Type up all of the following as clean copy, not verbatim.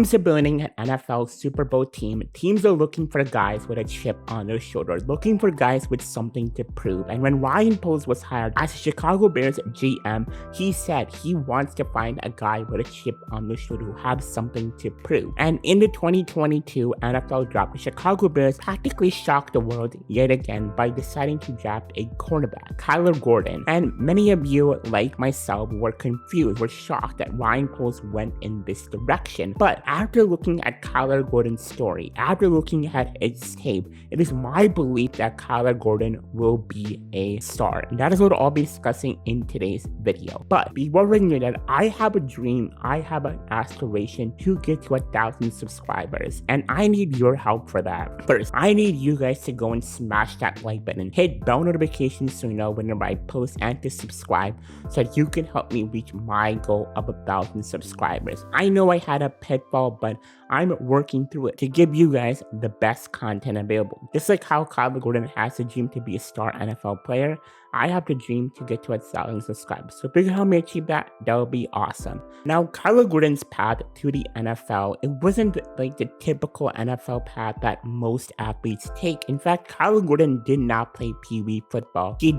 Teams are building an NFL Super Bowl team. Teams are looking for guys with a chip on their shoulder, looking for guys with something to prove. And when Ryan Poles was hired as Chicago Bears GM, he said he wants to find a guy with a chip on their shoulder who has something to prove. And in the 2022 NFL draft, the Chicago Bears practically shocked the world yet again by deciding to draft a cornerback, Kyler Gordan. And many of you, like myself, were confused, were shocked that Ryan Poles went in this direction. But after looking at Kyler Gordan's story, after looking at his tape, it is my belief that Kyler Gordan will be a star. And that is what I'll be discussing in today's video. But before we get that, I have a dream, I have an aspiration to get to 1,000 subscribers. And I need your help for that. First, I need you guys to go and smash that like button, hit bell notifications so you know whenever I post, and to subscribe so that you can help me reach my goal of 1,000 subscribers. I know I had a pitfall, but I'm working through it to give you guys the best content available. Just like how Kyler Gordan has a dream to be a star NFL player, I have the dream to get to 1,000 subscribers. So if you can help me achieve that, that would be awesome. Now, Kyler Gordan's path to the NFL, it wasn't like the typical NFL path that most athletes take. In fact, Kyler Gordan did not play Pee Wee football. He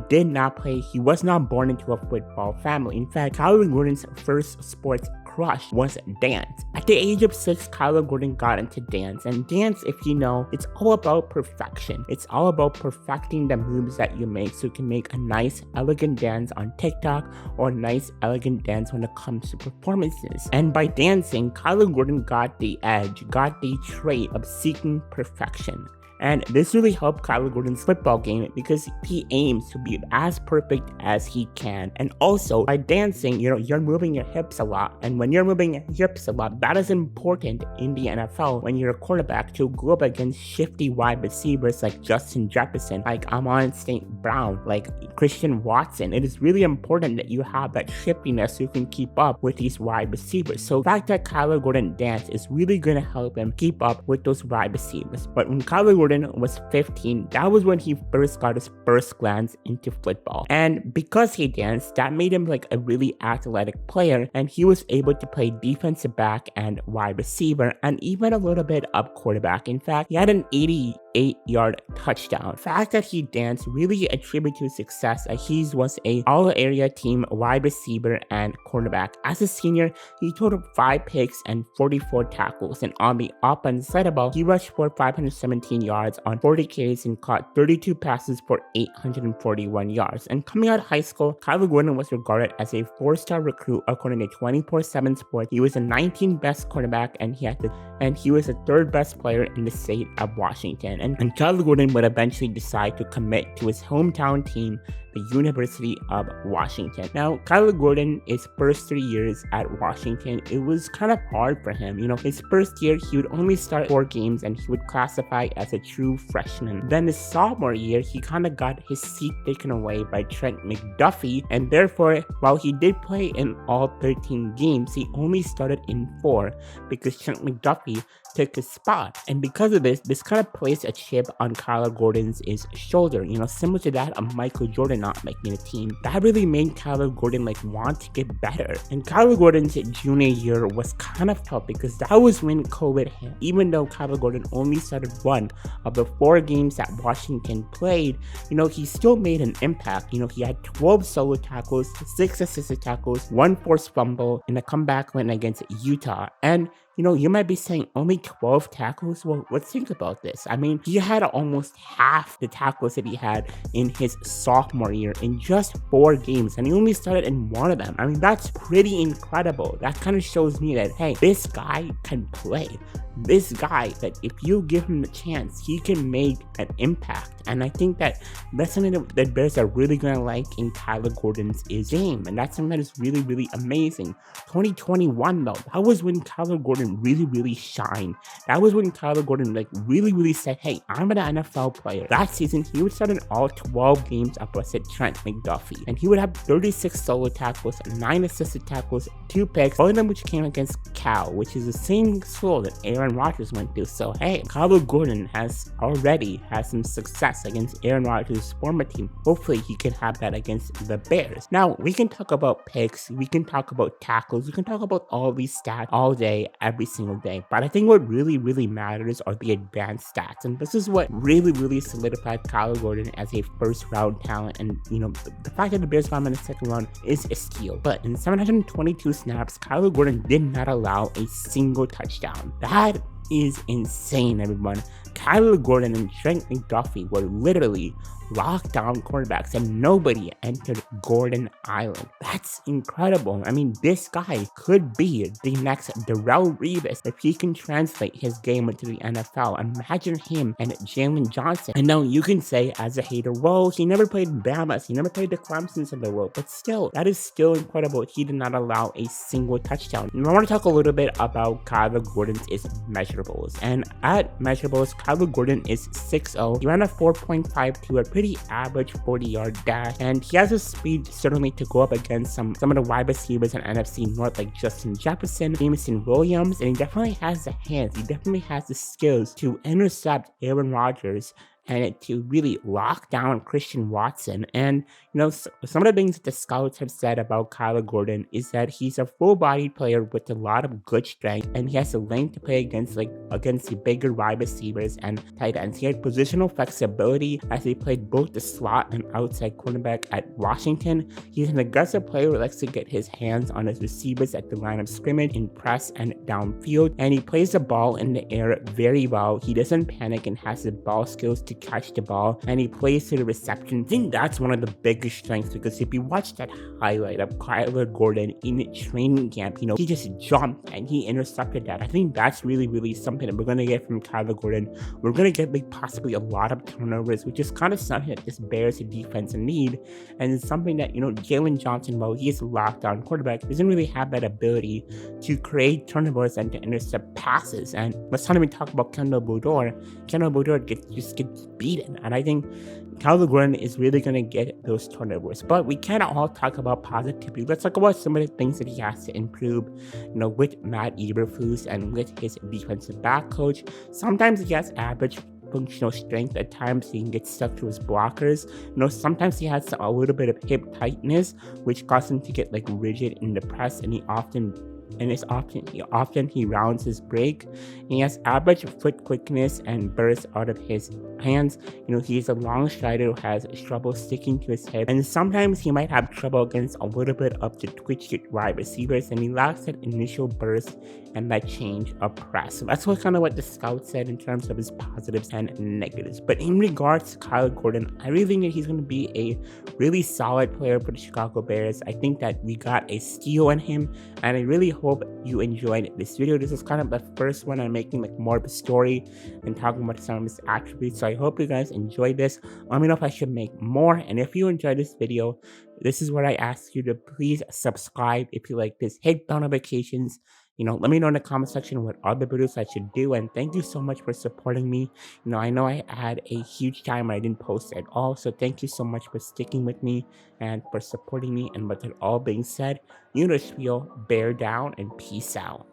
was not born into a football family. In fact, Kyler Gordan's first sports crush was dance. At the age of 6, Kyler Gordan got into dance. And dance, if you know, it's all about perfection. It's all about perfecting the moves that you make so you can make a nice, elegant dance on TikTok or a nice, elegant dance when it comes to performances. And by dancing, Kyler Gordan got the edge, got the trait of seeking perfection. And this really helped Kyler Gordan's football game because he aims to be as perfect as he can. And also, by dancing, you're moving your hips a lot. And when you're moving your hips a lot, that is important in the NFL when you're a quarterback to go up against shifty wide receivers like Justin Jefferson, like Amon St. Brown, like Christian Watson. It is really important that you have that shiftiness so you can keep up with these wide receivers. So the fact that Kyler Gordan danced is really going to help him keep up with those wide receivers. But when Kyler Gordan was 15, that was when he first got his first glance into football. And because he danced, that made him like a really athletic player, and he was able to play defensive back and wide receiver and even a little bit of quarterback. In fact, he had an 88-yard touchdown. The fact that he danced really attributed to his success as he was a all-area team wide receiver and cornerback. As a senior, he totaled 5 picks and 44 tackles, and on the offensive side of the ball, he rushed for 517 yards on 40 carries and caught 32 passes for 841 yards. And coming out of high school, Kyler Gordan was regarded as a 4-star recruit according to 24/7 Sports. He was the 19th best quarterback, and he was the 3rd best player in the state of Washington. And Kyler Gordan would eventually decide to commit to his hometown team, the University of Washington. Now, Kyler Gordan, his first 3 years at Washington, it was kind of hard for him. His first year, he would only start 4 games and he would classify as a true freshman. Then his sophomore year, he kind of got his seat taken away by Trent McDuffie, and therefore, while he did play in all 13 games, he only started in 4 because Trent McDuffie took his spot. And because of this kind of placed a chip on Kyler Gordan's shoulder, similar to that of Michael Jordan not making a team. That really made Kyler Gordan want to get better. And Kyler Gordan's junior year was kind of tough because that was when COVID hit. Even though Kyler Gordan only started 1 of the 4 games that Washington played, he still made an impact. He had 12 solo tackles, 6 assisted tackles, 1 forced fumble in a comeback win against Utah. And you might be saying only 12 tackles? Well, let's think about this. I mean, he had almost half the tackles that he had in his sophomore year in just 4 games, and he only started in 1 of them. I mean, that's pretty incredible. That kind of shows me that, hey, this guy can play. This guy, that if you give him the chance, he can make an impact. And I think that that's something that Bears are really going to like in Kyler Gordan's game. And that's something that is really, really amazing. 2021, though, that was when Kyler Gordan really, really shined. That was when Kyler Gordan really, really said, hey, I'm an NFL player. That season, he would start in all 12 games opposite Trent McDuffie. And he would have 36 solo tackles, 9 assisted tackles, 2 picks, all of them which came against Cal, which is the same school that Aaron Aaron Rodgers went through. So hey, Kyler Gordan has already had some success against Aaron Rodgers' former team. Hopefully he can have that against the Bears. Now, we can talk about picks, we can talk about tackles, we can talk about all these stats all day, every single day. But I think what really matters are the advanced stats. And this is what really solidified Kyler Gordan as a first round talent. And the fact that the Bears found him in the second round is a steal. But in 722 snaps, Kyler Gordan did not allow a single touchdown. That is insane, everyone. Kyler Gordan and Trent McDuffie were literally lockdown quarterbacks and nobody entered Gordon Island. That's incredible. I mean, this guy could be the next Darrelle Revis if he can translate his game into the NFL. Imagine him and Jalen Johnson. And now you can say as a hater, well, he never played Bama's, he never played the Clemsons of the world, but still, that is still incredible. He did not allow a single touchdown. And I want to talk a little bit about Kyler Gordan's measurables. And at measurables, Kyler Gordan is 6'0". He ran a 4.52, a pretty average 40-yard dash, and he has the speed certainly to go up against some of the wide receivers in NFC North like Justin Jefferson, Jameson Williams, and he definitely has the hands, he definitely has the skills to intercept Aaron Rodgers and to really lock down Christian Watson. And some of the things that the scouts have said about Kyler Gordan is that he's a full-bodied player with a lot of good strength, and he has the length to play against the bigger wide receivers and tight ends. He had positional flexibility as he played both the slot and outside cornerback at Washington. He's an aggressive player who likes to get his hands on his receivers at the line of scrimmage, in press and downfield, and he plays the ball in the air very well. He doesn't panic and has the ball skills to catch the ball, and he plays to the reception. I think that's one of the biggest strengths, because if you watch that highlight of Kyler Gordan in training camp, he just jumped and he intercepted that. I think that's really something that we're going to get from Kyler Gordan. We're going to get possibly a lot of turnovers, which is kind of something that this Bears defense need, and it's something that Jalen Johnson, while he is a lockdown quarterback, doesn't really have that ability to create turnovers and to intercept passes. And let's not even talk about Kendall Budor. Kendall Budor just gets beaten, and I think Kyler Gordan is really going to get those turnovers. But we can't all talk about positivity. Let's talk about some of the things that he has to improve, with Matt Eberflus and with his defensive back coach. Sometimes he has average functional strength. At times he can get stuck to his blockers. Sometimes he has a little bit of hip tightness, which causes him to get rigid in the press, and often he rounds his break. He has average foot quickness and burst out of his hands. He's a long strider who has trouble sticking to his hip, and sometimes he might have trouble against a little bit of the twitchy wide receivers, and he lacks that initial burst and that change of press. So that's what the scouts said in terms of his positives and negatives. But in regards to Kyler Gordan, I really think that he's going to be a really solid player for the Chicago Bears. I think that we got a steal in him, and I really hope you enjoyed this video. This is kind of the first one I'm making more of a story and talking about some of his attributes. So I hope you guys enjoyed this. Let me know if I should make more, and if you enjoyed this video, this is what I ask you to please subscribe if you like this. Hit notifications. Let me know in the comment section what other videos I should do, and thank you so much for supporting me. I know I had a huge time I didn't post at all, so thank you so much for sticking with me and for supporting me. And with it all being said, spiel, bear down, and peace out.